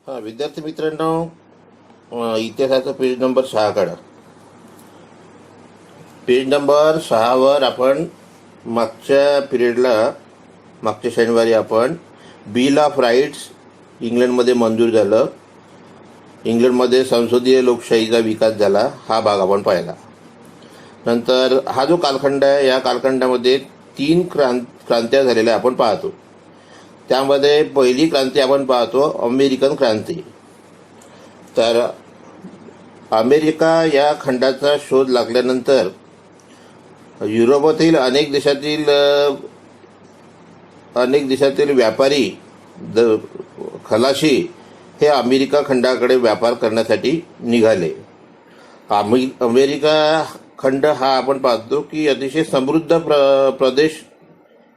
हां, विद्यार्थी मित्रांनो, इतिहासाचा पेज नंबर 6 काढा. पेज नंबर 6वर आपण मागच्या पिरियडला, मागच्या शनिवारी आपण बिल ऑफ राईट्स इंग्लंडमध्ये मंजूर झालं, इंग्लंडमध्ये संसदीय लोकशाहीचा विकास झाला, हा भाग आपण पाहिला. नंतर हा जो कालखंड आहे, या कालखंडामध्ये 3 क्रांत्या झालेल्या आपण पाहतो. त्यामध्ये पहिली क्रांती आपण पाहतो अमेरिकन क्रांती. तर अमेरिका या खंडाचा शोध लागल्यानंतर युरोपातील अनेक देशातील व्यापारी, खलाशी हे अमेरिका खंडाकडे व्यापार करण्यासाठी निघाले. अमेरिका खंड हा आपण पाहतो की अतिशय समृद्ध प्रदेश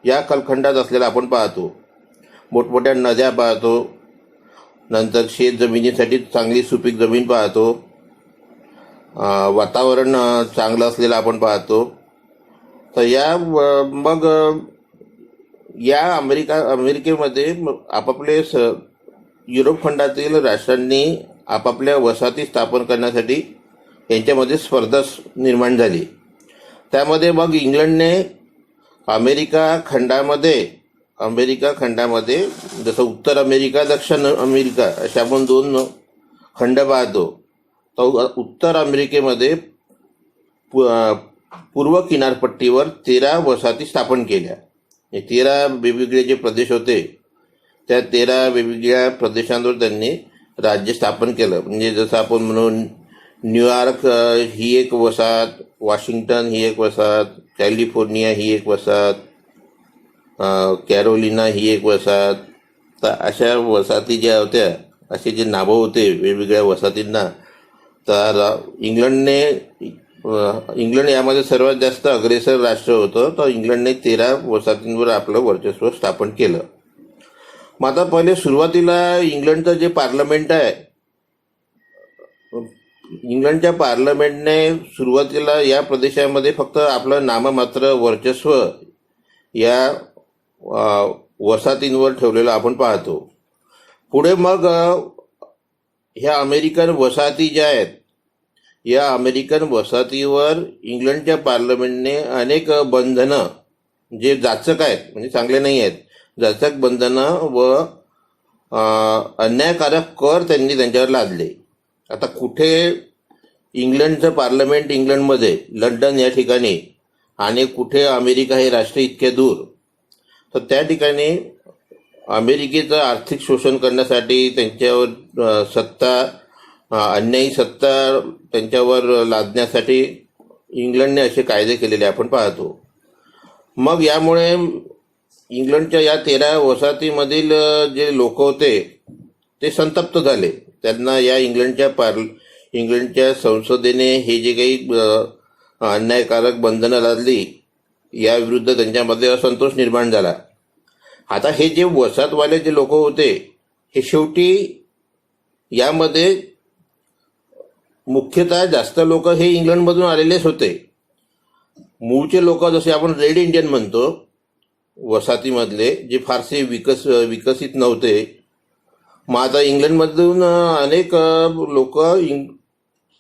या कालखंडात असलेला आपण पाहतो. मोठमोठ्या नद्या पाहतो, नंतर शेत जमिनीसाठी चांगली सुपीक जमीन पाहतो, वातावरण चांगलं असलेलं आपण पाहतो. तर या अमेरिकेमध्ये आपापले युरोप खंडातील राष्ट्रांनी आपापल्या वसाहती स्थापन करण्यासाठी यांच्यामध्ये स्पर्धा निर्माण झाली. त्यामध्ये मग इंग्लंडने अमेरिका खंडामध्ये जसं उत्तर अमेरिका, दक्षिण अमेरिका असे आपण 2 खंड पाहतो. तर उत्तर अमेरिकेमध्ये पूर्व किनारपट्टीवर 13 वसाहती स्थापन केल्या. हे 13 वेगवेगळे जे प्रदेश होते, त्या 13 वेगवेगळ्या प्रदेशांवर त्यांनी राज्य स्थापन केलं. म्हणजे जसं आपण म्हणून न्यूयॉर्क ही एक वसाहत, वॉशिंग्टन ही एक वसाहत, कॅलिफोर्निया ही एक वसाहत, कॅरोलिना ही एक वसाहत. तर अशा वसाहती ज्या होत्या, असे जे नावं होते वेगवेगळ्या वसाहतींना, तर इंग्लंड यामध्ये सर्वात जास्त अग्रेसर राष्ट्र होतं. तर इंग्लंडने 13 वसाहतींवर आपलं वर्चस्व स्थापन केलं. मग आता पहिले सुरुवातीला इंग्लंडचं जे पार्लमेंट आहे, इंग्लंडच्या पार्लमेंटने सुरुवातीला या प्रदेशामध्ये फक्त आपलं नाममात्र वर्चस्व या वसाहतींवर ठेवलेलं आपण पाहतो. पुढे मग ह्या अमेरिकन वसाहती ज्या आहेत, या अमेरिकन वसाहतीवर इंग्लंडच्या पार्लमेंटने अनेक बंधनं, जे जाचक आहेत म्हणजे चांगले नाही आहेत, जाचक बंधनं व अन्यायकारक कर त्यांनी त्यांच्यावर लादले. आता कुठे इंग्लंडचं पार्लमेंट इंग्लंडमध्ये, लंडन या ठिकाणी, आणि कुठे अमेरिका हे राष्ट्र इतके दूर, तर त्या ठिकाणी अमेरिकेचं आर्थिक शोषण करण्यासाठी, त्यांच्यावर अन्यायी सत्ता त्यांच्यावर लादण्यासाठी इंग्लंडने असे कायदे केलेले आपण पाहतो. मग यामुळे इंग्लंडच्या या 13 वसाहतीमधील जे लोक होते ते संतप्त झाले. त्यांना या इंग्लंडच्या संसदेने हे जे काही अन्यायकारक बंधनं लादली, याविरुद्ध त्यांच्यामध्ये असंतोष निर्माण झाला. आता हे जे वसाहतवाले जे लोक होते, हे शेवटी यामध्ये मुख्यतः जास्त लोक हे इंग्लंडमधून आलेलेच होते. मूळचे लोक, जसे आपण रेड इंडियन म्हणतो, वसाहतीमधले, जे फारसे विकसित नव्हते. मग आता इंग्लंडमधून अनेक लोक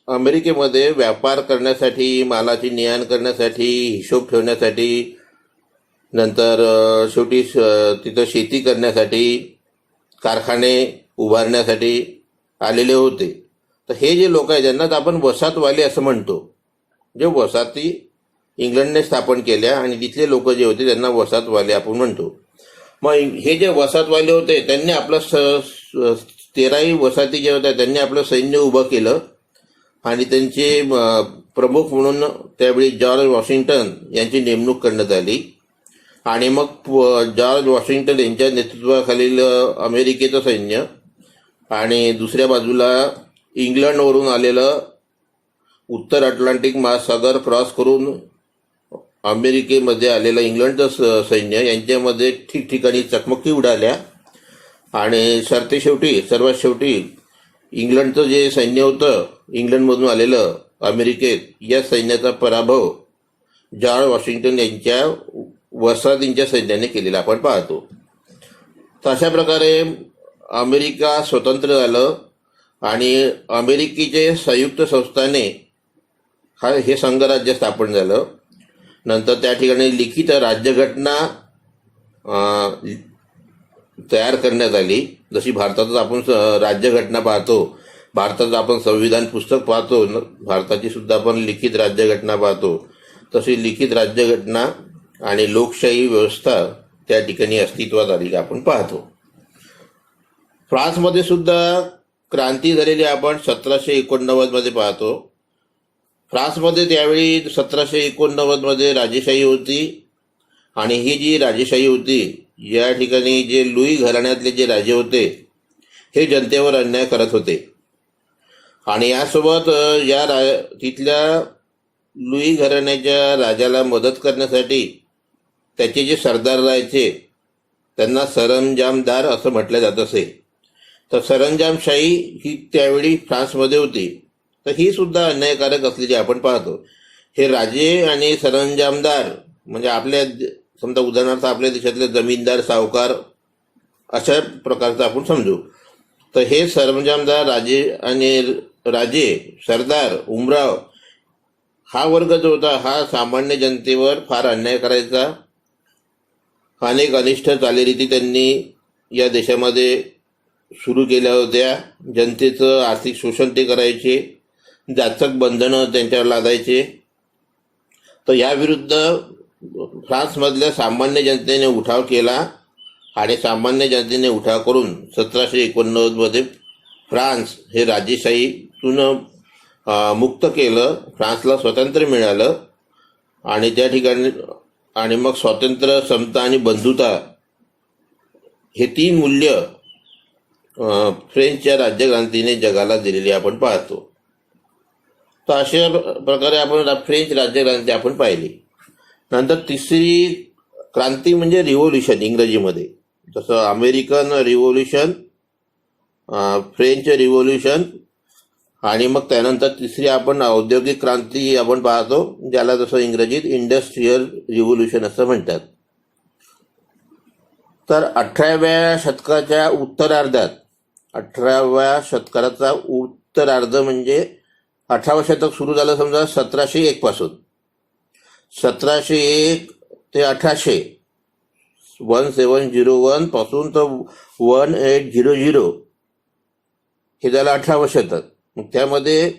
अमेरिकेमध्ये व्यापार करण्यासाठी, मालाची ने-आण करण्यासाठी, हिशोब ठेवण्यासाठी, नंतर शेवटी तिथं शेती करण्यासाठी, कारखाने उभारण्यासाठी आलेले होते. तर हे जे लोक आहेत, ज्यांना आपण वसाहतवाले असं म्हणतो, जे वसाहती इंग्लंडने स्थापन केल्या आणि तिथले लोक जे होते त्यांना वसाहतवाले आपण म्हणतो. मग हे जे वसाहतवाले होते, त्यांनी आपलं 13ही वसाहती जे होत्या, त्यांनी आपलं सैन्य उभं केलं आणि त्यांचे प्रमुख म्हणून त्यावेळी जॉर्ज वॉशिंग्टन यांची नेमणूक करण्यात आली. आणि मग जॉर्ज वॉशिंग्टन यांच्या नेतृत्वाखालील अमेरिकेचं सैन्य आणि दुसऱ्या बाजूला इंग्लंडवरून आलेलं, उत्तर अटलांटिक महासागर क्रॉस करून अमेरिकेमध्ये आलेलं इंग्लंडचं सैन्य, यांच्यामध्ये ठिकठिकाणी चकमकी उडाल्या. आणि सर्वात शेवटी इंग्लंडचं जे सैन्य होतं, इंग्लंडमधून आलेलं अमेरिकेत, या सैन्याचा पराभव जॉर्ज वॉशिंग्टन यांच्या वसाहतींच्या सैन्याने केलेला आपण पाहतो. तर अशा प्रकारे अमेरिका स्वतंत्र झालं आणि अमेरिकेचे संयुक्त संस्थाने हे संघराज्य स्थापन झालं. नंतर त्या ठिकाणी लिखित राज्यघटना तयार करण्यात आली. जशी भारतातच आपण राज्यघटना पाहतो, भारताचं आपण संविधान पुस्तक पाहतो, भारताची सुद्धा आपण लिखित राज्यघटना पाहतो, तशी लिखित राज्यघटना आणि लोकशाही व्यवस्था त्या ठिकाणी अस्तित्वात आलेली आपण पाहतो. फ्रान्समध्ये सुद्धा क्रांती झालेली आपण 1789 मध्ये पाहतो. फ्रान्समध्ये त्यावेळी 1789 राजेशाही होती आणि ही जी राजेशाही होती, या ठिकाणी जे लुई घराण्यातले जे राजे होते हे जनतेवर अन्याय करत होते आणि यासोबत तिथल्या लुई घराण्याच्या राजाला मदत करण्यासाठी त्याचे जे सरदार राहायचे त्यांना सरंजामदार असं म्हटलं जात असे. तर सरंजामशाही ही त्यावेळी फ्रान्समध्ये होती. तर ही सुद्धा अन्यायकारक असलेली आपण पाहतो. हे राजे आणि सरंजामदार म्हणजे आपल्या समजा उदाहरणार्थ आपल्या देशातले जमीनदार सावकार अशा प्रकारचं आपण समजू. तर हे सरंजामदार राजे सरदार उमराव हा वर्ग जो होता हा सामान्य जनतेवर फार अन्याय करायचा. अनेक अनिष्ट चालीरीती त्यांनी या देशामध्ये सुरू केल्या होत्या. जनतेचं आर्थिक शोषण ते करायचे, जाचक बंधनं त्यांच्यावर लादायचे. तर याविरुद्ध फ्रान्समधल्या सामान्य जनतेने उठाव केला आणि सामान्य जनतेने उठाव करून 1789 मध्ये फ्रान्स हे राजेशाहीतून मुक्त केलं. फ्रान्सला स्वातंत्र्य मिळालं आणि त्या ठिकाणी आणि मग स्वातंत्र्य, समता आणि बंधुता हे 3 मूल्य फ्रेंचच्या राज्यक्रांतीने जगाला दिलेली आपण पाहतो. तर अशा प्रकारे आपण फ्रेंच राज्यक्रांती आपण पाहिली. नंतर तिसरी क्रांती म्हणजे रिव्होल्युशन इंग्रजीमध्ये. जसं अमेरिकन रिव्होल्युशन, फ्रेंच रिव्होल्युशन आणि मग त्यानंतर तिसरी आपण औद्योगिक क्रांती आपण पाहतो, ज्याला जसं इंग्रजीत इंडस्ट्रियल रिव्होल्युशन असं म्हणतात. तर 18व्या शतकाच्या उत्तरार्धात, 18व्या शतकाचा उत्तरार्ध म्हणजे 18वं शतक सुरू झालं समजा 1701 पासून. 1701 ते 1701 पासून तर 1800 हे झालं 18वं शतक. मग त्यामध्ये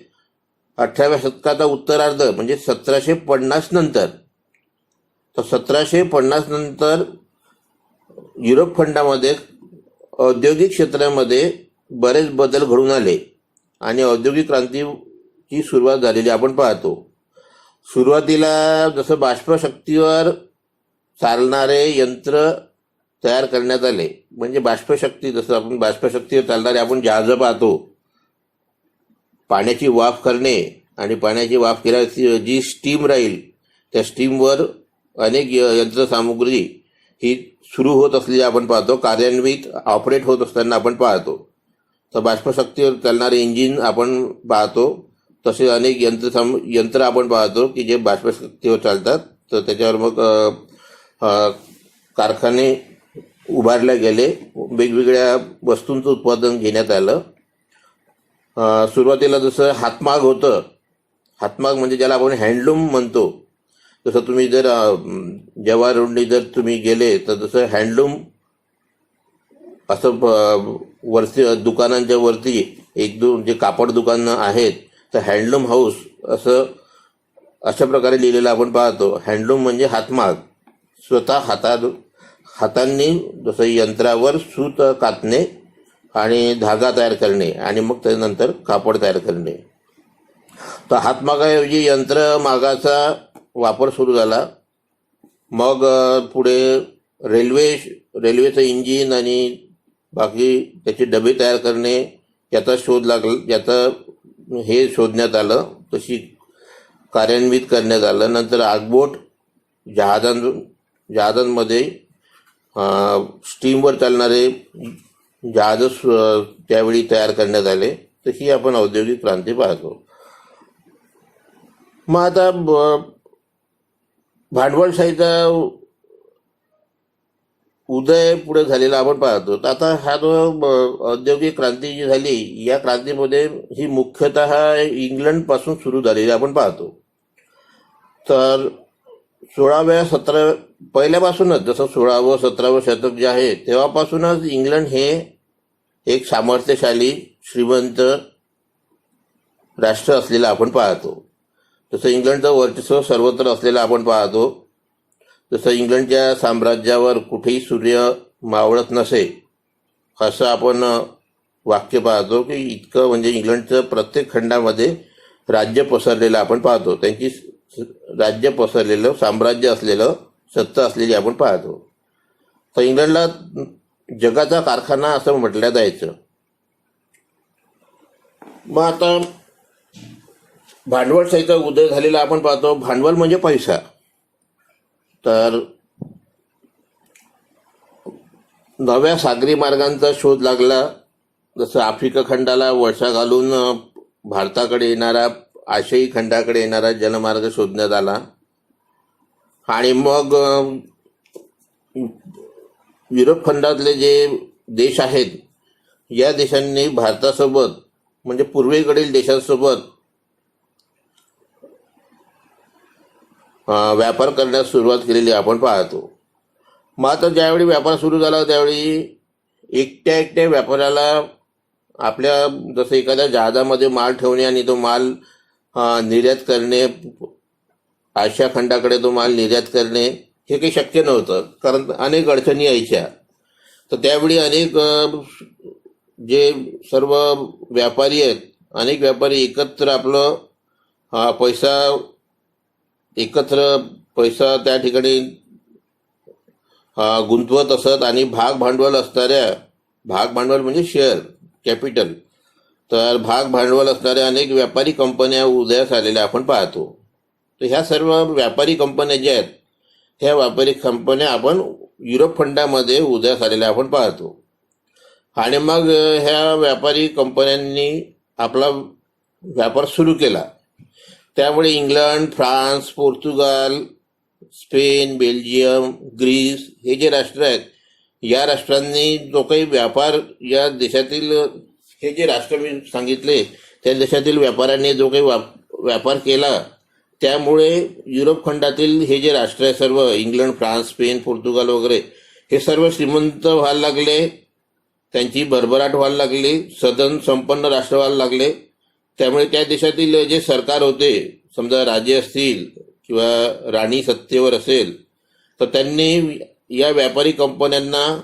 18व्या शतकाचा उत्तरार्ध म्हणजे 1750 नंतर. तर 1750 नंतर युरोप खंडामध्ये औद्योगिक क्षेत्रामध्ये बरेच बदल घडून आले आणि औद्योगिक क्रांतीची सुरुवात झालेली आपण पाहतो. सुरुवातीला जसं बाष्पशक्तीवर चालणारे यंत्र तयार करण्यात आले. म्हणजे बाष्पशक्ती, जसं आपण बाष्पशक्तीवर चालणारे आपण जहाजं पाहतो, पाण्याची वाफ करणे आणि पाण्याची वाफ केल्याची जी स्टीम राहील त्या स्टीमवर अनेक यंत्रसामुग्री ही सुरू होत असलेली आपण पाहतो, कार्यान्वित ऑपरेट होत असताना आपण पाहतो. तर बाष्पशक्तीवर चालणारे इंजिन आपण पाहतो, तसे अनेक यंत्र आपण पाहतो की जे बाष्पशक्तीवर चालतात. तर त्याच्यावर मग कारखाने उभारले गेले, वेगवेगळ्या वस्तूंचं उत्पादन घेण्यात आलं. सुरुवातीला जसं हातमाग होतं, हातमाग म्हणजे ज्याला आपण हँडलूम म्हणतो. जसं तुम्ही जर जवाहर रोडनी जर तुम्ही गेले तर जसं हँडलूम असं वरती दुकानांच्या वरती 1-2 जे कापड दुकानं आहेत तर हँडलूम हाऊस असं अशा प्रकारे लिहिलेलं आपण पाहतो. हँडलूम म्हणजे हातमाग, स्वतः हातांनी जसं यंत्रावर सूत कातणे आणि धागा तयार करणे आणि मग त्यानंतर कापड तयार करणे. तर हातमागाऐवजी यंत्रमागाचा वापर सुरू झाला. मग पुढे रेल्वेचं इंजिन आणि बाकी त्याचे डबे तयार करणे याचा शोध लागला, याचं हे शोधण्यात आलं, तशी कार्यान्वित करण्यात आलं. नंतर आगबोट जहाजांमध्ये स्टीमवर चालणारे जहाज त्यावेळी तयार करण्यात आले. तशी आपण औद्योगिक क्रांती पाहतो. मग आता भांडवलशाहीचा उदय पुढे झालेला आपण पाहतो. तर आता हा जो औद्योगिक क्रांती जी झाली, या क्रांतीमध्ये ही मुख्यतः इंग्लंडपासून सुरू झालेली आपण पाहतो. तर 16व्या 17 पहिल्यापासूनच, जसं 16व 17व शतक जे आहे तेव्हापासूनच इंग्लंड हे एक सामर्थ्यशाली श्रीमंत राष्ट्र असलेलं आपण पाहतो. जसं इंग्लंडचं वर्चस्व सर्वत्र असलेलं आपण पाहतो. जसं इंग्लंडच्या साम्राज्यावर कुठेही सूर्य मावळत नसे असं आपण वाक्य पाहतो, की इतकं म्हणजे इंग्लंडचं प्रत्येक खंडामध्ये राज्य पसरलेलं आपण पाहतो. त्यांची राज्य पसरलेलं साम्राज्य असलेलं, सत्ता असलेली आपण पाहतो. तर इंग्लंडला जगाचा कारखाना असं म्हटलं जायचं. मग आता भांडवलशाहीचा उदय झालेला आपण पाहतो. भांडवल म्हणजे पैसा. तर नव्या सागरी मार्गांचा शोध लागला. जसं आफ्रिका खंडाला वळसा घालून भारताकडे येणारा, आशियाई खंडाकडे येणारा जलमार्ग शोधण्यात आला. आणि मग युरोप खंडातले जे देश आहेत, या देशांनी भारतासोबत म्हणजे पूर्वेकडील देशांसोबत व्यापार करण्यास सुरुवात केलेली आपण पाहतो. मग आता ज्यावेळी व्यापार सुरू झाला त्यावेळी एकट्या एकट्या व्यापाऱ्याला आपल्या, जसं एखाद्या जहाजामध्ये माल ठेवणे आणि तो माल निर्यात करणे, आशिया खंडाकडे तो माल निर्यात करणे, हे काही शक्य नव्हतं, कारण अनेक अडचणी यायच्या. तर त्यावेळी अनेक जे सर्व व्यापारी आहेत, अनेक व्यापारी एकत्र पैसा त्या ठिकाणी गुंतवत असत. आणि भाग भांडवल म्हणजे शेअर कॅपिटल, तर भाग भांडवल असणाऱ्या अनेक व्यापारी कंपन्या उदयास आलेल्या आपण पाहतो. तर ह्या सर्व व्यापारी कंपन्या ज्या आहेत, ह्या व्यापारी कंपन्या आपण युरोप खंडामध्ये उदयास आलेल्या आपण पाहतो. आणि मग ह्या व्यापारी कंपन्यांनी आपला व्यापार सुरू केला. त्यामुळे England, France, Portugal, Spain, Belgium, Greece हे जे राष्ट्र आहेत, या राष्ट्रांनी जो काही व्यापार या देशातील, हे जे राष्ट्र मी सांगितले त्या देशातील व्यापाऱ्यांनी जो काही व्यापार केला, त्यामुळे युरोप खंडातील हे जे राष्ट्र आहे सर्व, इंग्लंड, फ्रान्स, स्पेन, पोर्तुगाल वगैरे, हे सर्व श्रीमंत व्हायला लागले. त्यांची भरभराट व्हायला लागली, सदन संपन्न राष्ट्र व्हायला लागले. त्यामुळे त्या देशातील जे सरकार होते, समजा राजे असतील किंवा राणी सत्तेवर असेल, तर त्यांनी या व्यापारी कंपन्यांना,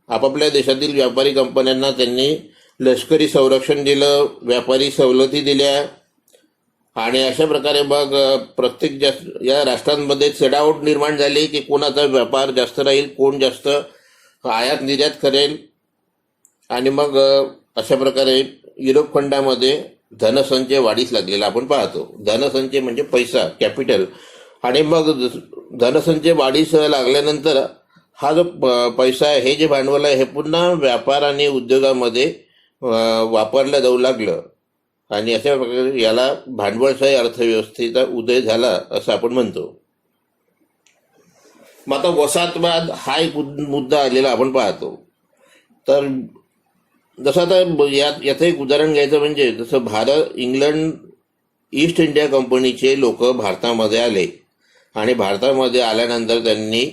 आपापल्या देशातील व्यापारी कंपन्यांना त्यांनी लष्करी संरक्षण दिलं, व्यापारी सवलती दिल्या. आणि अशा प्रकारे मग प्रत्येक या राष्ट्रांमध्ये चढाओढ निर्माण झाली की कोणाचा व्यापार जास्त राहील, कोण जास्त आयात निर्यात करेल. आणि मग अशा प्रकारे युरोप खंडामध्ये धनसंचय वाढीस लागलेला आपण पाहतो. धनसंचय म्हणजे पैसा, कॅपिटल. आणि मग धनसंचय वाढीस लागल्यानंतर हा जो पैसा आहे, हे जे भांडवल आहे, हे पुन्हा व्यापार आणि उद्योगामध्ये वापरलं जाऊ लागलं. आणि अशा प्रकारे याला भांडवलशाही अर्थव्यवस्थेचा उदय झाला असं आपण म्हणतो. मग आता वसाहतवाद हा एक मुद्दा आलेला आपण पाहतो. तर जसं आता याचं एक उदाहरण घ्यायचं म्हणजे, जसं इंग्लंड ईस्ट इंडिया कंपनीचे लोक भारतामध्ये आले आणि भारतामध्ये आल्यानंतर त्यांनी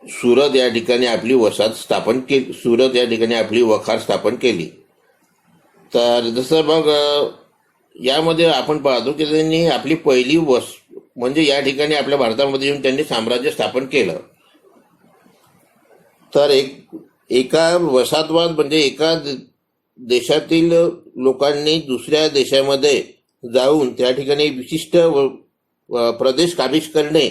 सुरत या ठिकाणी आपली वसाहत स्थापन केली, सुरत या ठिकाणी आपली वखार स्थापन केली. तर जसं मग यामध्ये आपण पाहतो की त्यांनी आपली पहिली म्हणजे या ठिकाणी आपल्या भारतामध्ये येऊन त्यांनी साम्राज्य स्थापन केलं. तर एका वसाहतवाद म्हणजे एका देशातील लोकांनी दुसऱ्या देशामध्ये जाऊन त्या ठिकाणी विशिष्ट प्रदेश काबीज करणे,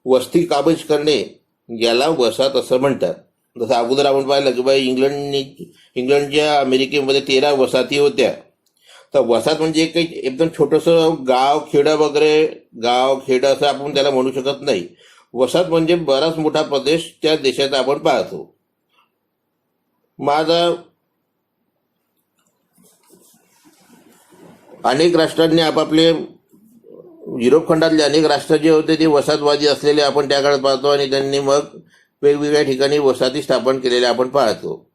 वस्ती काबीज करणे, याला वसाहत असं म्हणतात. जसं अगोदर आपण पाहिलं की बाई इंग्लंडच्या अमेरिकेमध्ये 13 वसाहती होत्या. तर वसाहत म्हणजे काही एकदम छोटंसं गाव खेडं वगैरे, गाव खेडं असं आपण त्याला म्हणू शकत नाही. वसाहत म्हणजे बराच मोठा प्रदेश त्या देशात आपण पाहतो. माझा अनेक राष्ट्रांनी आपापले, युरोप खंडातले अनेक राष्ट्र जे होते ते वसाहतवादी असलेले आपण त्या काळात पाहतो. आणि त्यांनी मग वेगवेगळ्या ठिकाणी वसाहती स्थापन केलेल्या आपण पाहतो.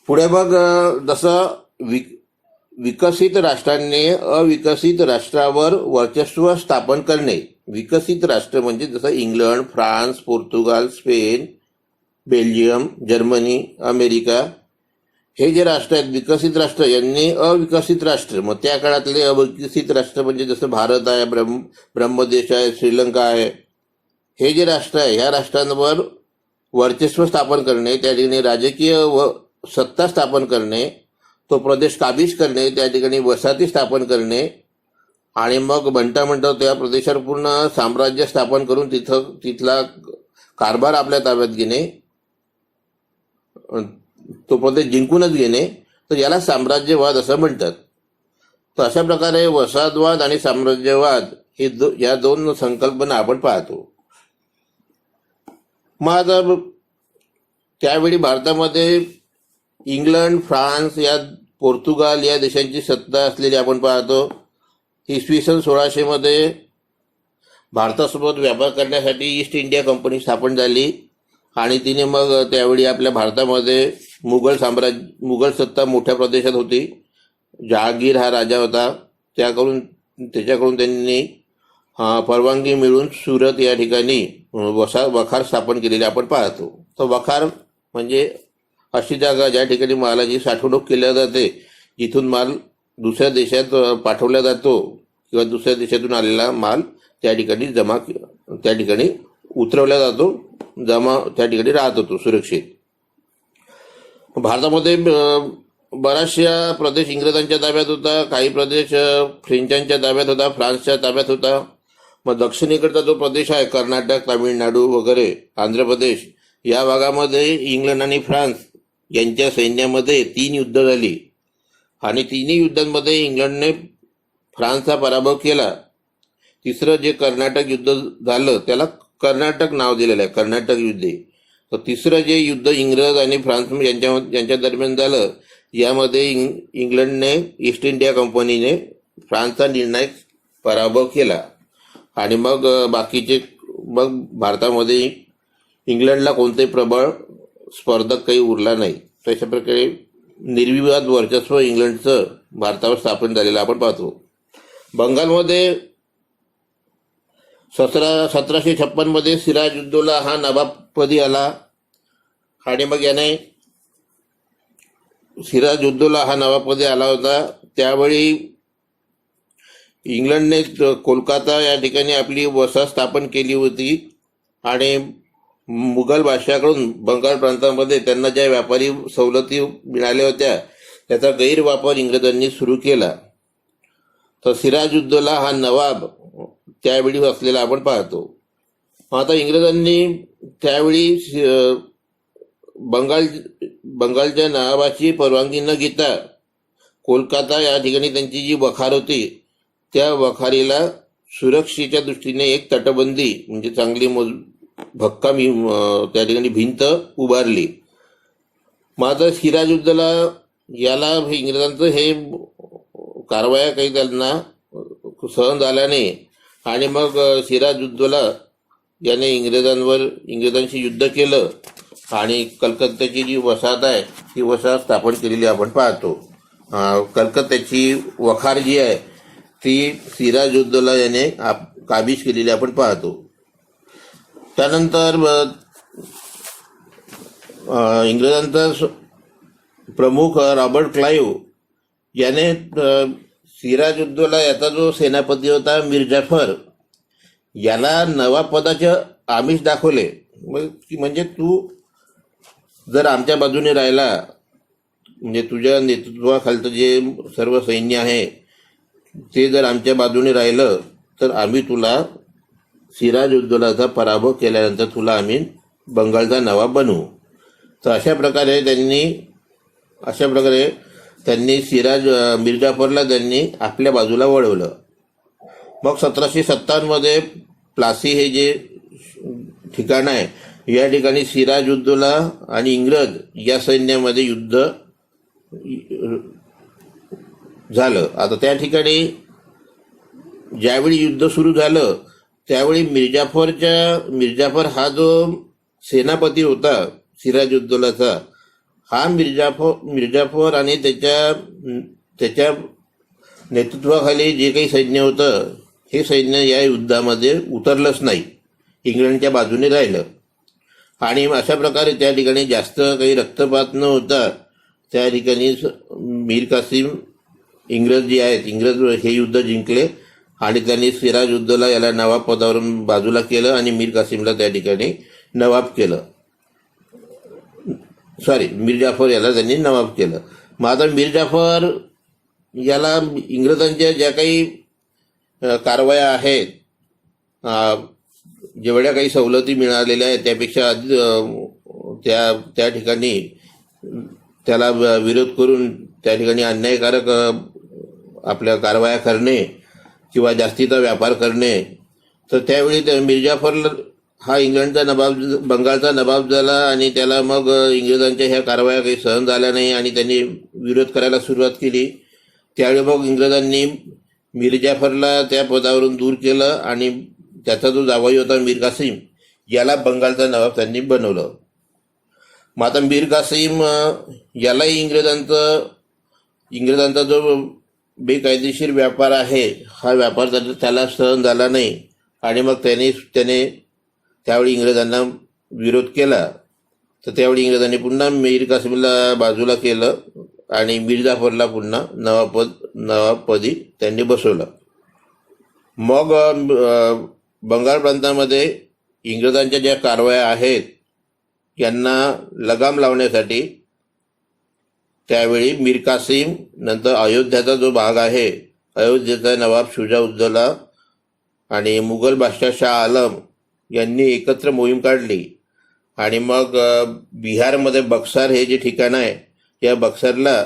पुढे मग जसं विकसित राष्ट्रांनी अविकसित राष्ट्रावर वर्चस्व स्थापन करणे. विकसित राष्ट्र म्हणजे जसं England, France, Portugal, Spain, Belgium, Germany, America हे जे राष्ट्र आहेत विकसित राष्ट्र, यांनी अविकसित राष्ट्र, मग त्या काळातले अविकसित राष्ट्र म्हणजे जसं भारत आहे, ब्रह्मदेश आहे, श्रीलंका आहे, हे जे राष्ट्र आहे ह्या राष्ट्रांवर वर्चस्व स्थापन करणे, त्या ठिकाणी राजकीय व सत्ता स्थापन करणे, तो प्रदेश काबीज करणे, त्या ठिकाणी वसाहती स्थापन करणे आणि मग म्हणता त्या प्रदेशावर पूर्ण साम्राज्य स्थापन करून तिथला कारभार आपल्या ताब्यात घेणे, तो प्रदेश जिंकूनच घेणे, तर याला साम्राज्यवाद असं म्हणतात. तर अशा प्रकारे वसाहतवाद आणि साम्राज्यवाद हे या दोन संकल्पना आपण पाहतो. मग आता त्यावेळी भारतामध्ये इंग्लंड, फ्रान्स, पोर्तुगाल या देशांची सत्ता असलेली आपण पाहतो. इसवी सन 1600 मध्ये भारतासोबत व्यापार करण्यासाठी ईस्ट इंडिया कंपनी स्थापन झाली आणि तिने मग त्यावेळी आपल्या भारतामध्ये मुघल सत्ता मोठ्या प्रदेशात होती. जहांगीर हा राजा होता, त्याच्याकडून त्यांनी परवानगी मिळून सुरत या ठिकाणी वखार स्थापन केलेले आपण पाहतो. तर वखार म्हणजे अशी जागा ज्या ठिकाणी मालाची साठवणूक केल्या जाते, जिथून माल दुसऱ्या देशात पाठवला जातो किंवा दुसऱ्या देशातून आलेला माल त्या ठिकाणी उतरवला जातो, त्या ठिकाणी राहत होतो सुरक्षित. भारतामध्ये बराचशा प्रदेश इंग्रजांच्या ताब्यात होता, काही प्रदेश फ्रेंचांच्या ताब्यात होता, फ्रान्सच्या ताब्यात होता. मग दक्षिणेकडचा जो प्रदेश आहे कर्नाटक, तामिळनाडू वगैरे, आंध्र प्रदेश या भागामध्ये इंग्लंड आणि फ्रान्स यांच्या सैन्यामध्ये 3 युद्ध झाली आणि तिन्ही युद्धांमध्ये इंग्लंडने फ्रान्सचा पराभव केला. तिसरं जे कर्नाटक युद्ध झालं त्याला कर्नाटक नाव दिलेलं आहे, कर्नाटक युद्ध. तर तिसरं जे युद्ध इंग्रज आणि फ्रान्स यांच्या दरम्यान झालं, यामध्ये इंग्लंडने, ईस्ट इंडिया कंपनीने फ्रान्सचा निर्णायक पराभव केला आणि मग भारतामध्ये इंग्लंडला कोणतेही प्रबळ स्पर्धक काही उरला नाही. तशा प्रकारे निर्विवाद वर्चस्व इंग्लंडचं भारतावर स्थापन झालेलं आपण पाहतो. बंगालमध्ये 1756 मध्ये सिराजुद्दौला हा नवाबपदी आला आणि मग सिराजुद्दौला हा नवाबपदी आला होता. त्यावेळी इंग्लंडने कोलकाता या ठिकाणी आपली वसाहत स्थापन केली होती आणि मुघल बादशहाकडून बंगाल प्रांतामध्ये त्यांना ज्या व्यापारी सवलती मिळाल्या होत्या त्याचा गैरवापर इंग्रजांनी सुरू केला. तर सिराजुद्दौला हा नवाब त्यावेळी असलेला आपण पाहतो. आता इंग्रजांनी त्यावेळी बंगालच्या नवाबाची परवानगी न घेता कोलकाता या ठिकाणी त्यांची जी वखार होती त्या वखारीला सुरक्षेच्या दृष्टीने एक तटबंदी म्हणजे चांगली भक्कम त्या ठिकाणी भिंत उभारली. मात्र सिराजुद्दौला याला इंग्रजांचं हे कारवाया काही त्यांना सहन झाला नाही आणि मग सिराजुद्दौला याने इंग्रजांशी युद्ध केलं आणि कलकत्त्याची जी वसाहत आहे ती वसाहत स्थापन केलेली आपण पाहतो. कलकत्त्याची वखार जी आहे ती सिराजुद्दौला याने काबीज केलेली आपण पाहतो. त्यानंतर इंग्रजांचा प्रमुख रॉबर्ट क्लाइव्ह याने सिराजुद्दौला याचा जो सेनापती होता मीर जाफर याला नवाबपदाचे आमिष दाखवले. म्हणजे तू जर आमच्या बाजूने राहिला, म्हणजे तुझ्या नेतृत्वाखालचं जे सर्व सैन्य आहे ते जर आमच्या बाजूने राहिलं तर आम्ही तुला सिराजुद्दौलाचा पराभव केल्यानंतर तुला आम्ही बंगालचा नवाब बनवू. तर अशा प्रकारे त्यांनी मीर जाफरला त्यांनी आपल्या बाजूला वळवलं. मग 1757 मध्ये प्लासी हे जे ठिकाण आहे या ठिकाणी सिराजुद्दौला आणि इंग्रज या सैन्यामध्ये युद्ध झालं. आता त्या ठिकाणी ज्यावेळी युद्ध सुरू झालं त्यावेळी मीर जाफर हा जो सेनापती होता सिराजुद्दौलाचा, हा मिर्जाफर आणि त्याच्या नेतृत्वाखाली जे काही सैन्य होतं हे सैन्य या युद्धामध्ये उतरलंच नाही, इंग्लंडच्या बाजूने राहिलं. आणि अशा प्रकारे त्या ठिकाणी जास्त काही रक्तपात न होता त्या ठिकाणी मीर कासिम इंग्रज हे युद्ध जिंकले आणि त्यांनी सिराजुद्दौला याला नवाब पदावरून बाजूला केलं आणि मीर कासिमला त्या ठिकाणी नवाब केलं. मीर जाफर याला त्यांनी नवाब केलं. मग आता मीर जाफर याला इंग्रजांच्या ज्या काही कारवाया आहेत, जेवढ्या काही सवलती मिळालेल्या आहेत त्यापेक्षा त्या ठिकाणी त्याला विरोध करून त्या ठिकाणी अन्यायकारक आपल्या कारवाया करणे किंवा जास्तीचा व्यापार करणे. तर त्यावेळी मिर्जाफर हा इंग्लंडचा नवाब, बंगालचा नवाब झाला आणि त्याला मग इंग्रजांच्या ह्या कारवाया काही सहन झाल्या नाही आणि त्यांनी विरोध करायला सुरुवात केली. त्यावेळी मग इंग्रजांनी मिर्जाफरला त्या पदावरून दूर केलं आणि त्याचा जो जावई होता मीर कासिम याला बंगालचा नवाब त्यांनी बनवलं. मग आता मीर कासिम यालाही इंग्रजांचा जो बेकायदेशीर व्यापार आहे हा व्यापार त्याला सहन झाला नाही आणि मग त्याने त्यावेळी इंग्रजांना विरोध केला. तर त्यावेळी इंग्रजांनी पुन्हा मीर कासिमला बाजूला केलं आणि मीर जाफरला पुन्हा नवाबपदी त्यांनी बसवलं. मग बंगाल प्रांतामध्ये इंग्रजांच्या ज्या कारवाया आहेत यांना लगाम लावण्यासाठी त्यावेळी मीर कासिम, नंतर अयोध्याचा जो भाग आहे, अयोध्येचा नवाब शुजाउद्दौला आणि मुघल बादशाह शाह आलम यांनी एकत्र मोहीम काढली. आणि मग बिहारमध्ये बक्सार हे जे ठिकाण आहे, या बक्सारला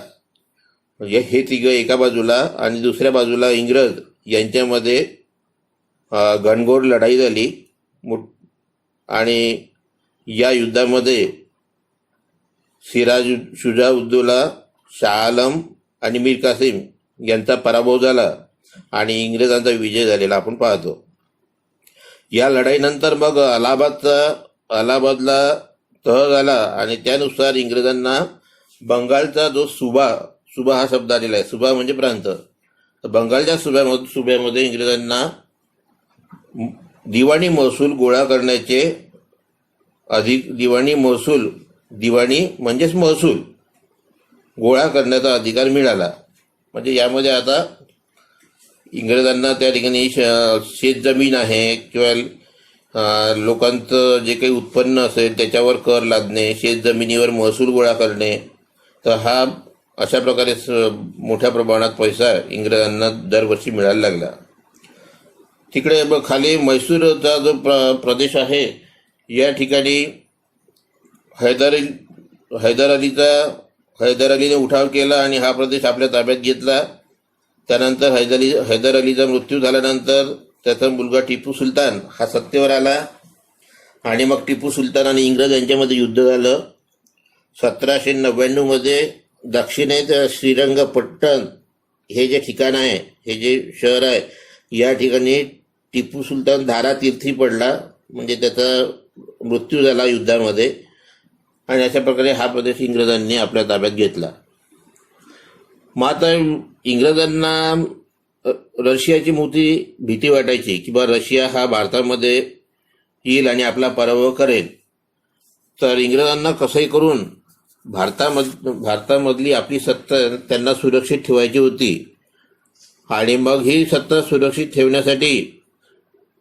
हे तिघं एका बाजूला आणि दुसऱ्या बाजूला इंग्रज यांच्यामध्ये घनघोर लढाई झाली. आणि या युद्धामध्ये शुजाउद्दौला, शाह आलम आणि मीर कासिम यांचा पराभव झाला आणि इंग्रजांचा विजय झालेला आपण पाहतो. या लढाईनंतर मग अलाहाबादला तह झाला आणि त्यानुसार इंग्रजांना बंगालचा जो सुबा हा शब्द आलेला आहे, सुबा म्हणजे प्रांत, तर बंगालच्या सुब्यामध्ये इंग्रजांना दिवाणी महसूल गोळा करण्याचे दिवाणी म्हणजेच महसूल गोळा करण्याचा अधिकार मिळाला. म्हणजे यामध्ये आता इंग्रजांना त्या ठिकाणी शेतजमीन आहे किंवा लोकांचं जे काही उत्पन्न असेल त्याच्यावर कर लादणे, शेतजमिनीवर महसूल गोळा करणे, तर हा अशा प्रकारे मोठ्या प्रमाणात पैसा इंग्रजांना दरवर्षी मिळायला लागला. तिकडे खाली म्हैसूरचा जो प्रदेश आहे या ठिकाणी हैदर अलीने उठाव केला आणि हा प्रदेश आपल्या ताब्यात घेतला. त्यानंतर हैदर अलीचा मृत्यू झाल्यानंतर त्याचा मुलगा टिपू सुलतान हा सत्तेवर आला आणि मग टिपू सुलतान आणि इंग्रज यांच्यामध्ये युद्ध झालं. 1799 दक्षिणेत श्रीरंगपट्टण हे जे ठिकाण आहे, हे जे शहर आहे, या ठिकाणी टिपू सुलतान धारातीर्थी पडला, म्हणजे त्याचा मृत्यू झाला युद्धामध्ये. आणि अशा प्रकारे हा प्रदेश इंग्रजांनी आपल्या ताब्यात घेतला. मग आता इंग्रजांना रशियाची मोठी भीती वाटायची की बा रशिया हा भारतामध्ये येईल आणि आपला पराभव करेल. तर इंग्रजांना कसंही करून भारतामधली आपली सत्ता त्यांना सुरक्षित ठेवायची होती. आणि मग ही सत्ता सुरक्षित ठेवण्यासाठी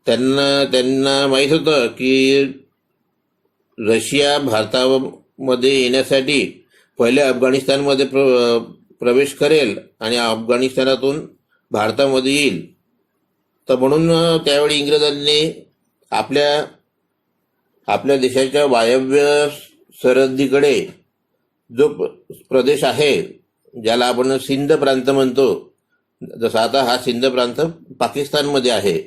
त्यांना माहीत होतं की रशिया भारतामध्ये येण्यासाठी पहिले अफगाणिस्तानमध्ये प्रवेश करेल आणि अफगाणिस्तानातून भारतामध्ये येईल. तर म्हणून त्यावेळी इंग्रजांनी आपल्या देशाच्या वायव्य सरहद्दीकडे जो प्रदेश आहे ज्याला आपण सिंध प्रांत म्हणतो, जसं आता हा सिंध प्रांत पाकिस्तानमध्ये आहे,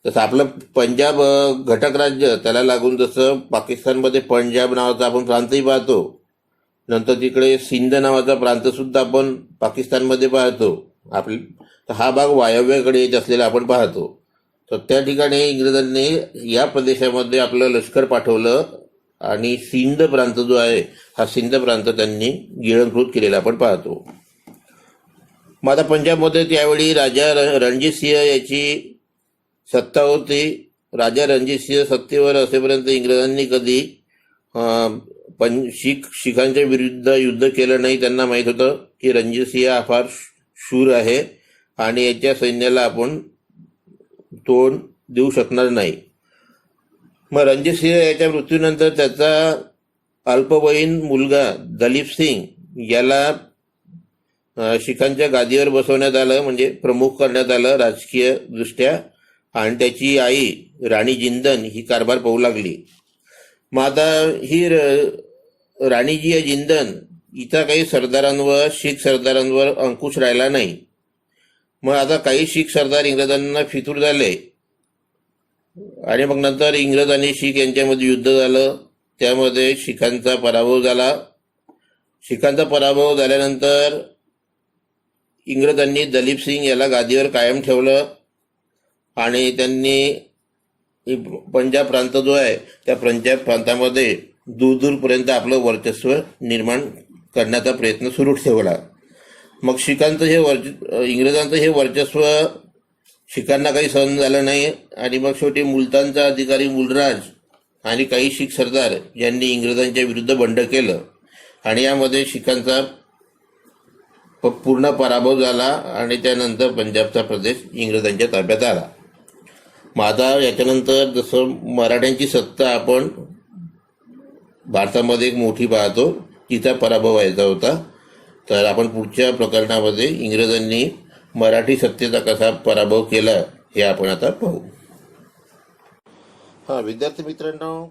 तसं आपलं पंजाब घटक राज्य त्याला लागून जसं पाकिस्तानमध्ये पंजाब नावाचा आपण प्रांतही पाहतो, नंतर तिकडे सिंध नावाचा प्रांतसुद्धा आपण पाकिस्तानमध्ये पाहतो. हा भाग वायव्याकडे येत असलेला आपण पाहतो. तर त्या ठिकाणी इंग्रजांनी या प्रदेशामध्ये आपलं लष्कर पाठवलं आणि सिंध प्रांत जो आहे हा सिंध प्रांत त्यांनी गिळंकृत केलेला आपण पाहतो. मग आता पंजाबमध्ये त्यावेळी राजा रणजित सिंह याची सत्ता होती. राजा रणजित सिंह सत्तेवर असेपर्यंत इंग्रजांनी कधी शिखांच्या विरुद्ध युद्ध केलं नाही. त्यांना माहीत होतं की रणजित सिंह हा फार शूर आहे आणि याच्या सैन्याला आपण तोंड देऊ शकणार नाही. मग रणजित सिंह याच्या मृत्यूनंतर त्याचा अल्पवयीन मुलगा दलीप सिंग याला शिखांच्या गादीवर बसवण्यात आलं, म्हणजे प्रमुख करण्यात आलं राजकीय दृष्ट्या. आणि त्याची आई राणी जिंदन ही कारभार पाहू लागली. मग आता ही राणी जी आहे जिंदन, हिचा काही सरदारांवर शीख सरदारांवर अंकुश राहिला नाही. मग आता काही शीख सरदार इंग्रजांना फितूर झाले आणि मग नंतर इंग्रज आणि शीख यांच्यामध्ये युद्ध झालं. त्यामध्ये शिखांचा पराभव झाला. शिखांचा पराभव झाल्यानंतर इंग्रजांनी दलीप सिंग याला गादीवर कायम ठेवलं आणि त्यांनी पंजाब प्रांत जो आहे त्या पंजाब प्रांतामध्ये दूरदूरपर्यंत आपलं वर्चस्व निर्माण करण्याचा प्रयत्न सुरू ठेवला. मग शिखांचं इंग्रजांचं हे वर्चस्व शिखांना काही सहन झालं नाही आणि मग शेवटी मुलतानचा अधिकारी मुलराज आणि काही शीख सरदार यांनी इंग्रजांच्या विरुद्ध बंड केलं आणि यामध्ये शिखांचा पूर्ण पराभव झाला आणि त्यानंतर पंजाबचा प्रदेश इंग्रजांच्या ताब्यात आला. मग आता याच्यानंतर जसं मराठ्यांची सत्ता आपण भारतामध्ये एक मोठी पाहतो, तिचा पराभव व्हायचा होता. तर आपण पुढच्या प्रकरणामध्ये इंग्रजांनी मराठी सत्तेचा कसा पराभव केला हे आपण आता पाहू. विद्यार्थी मित्रांनो,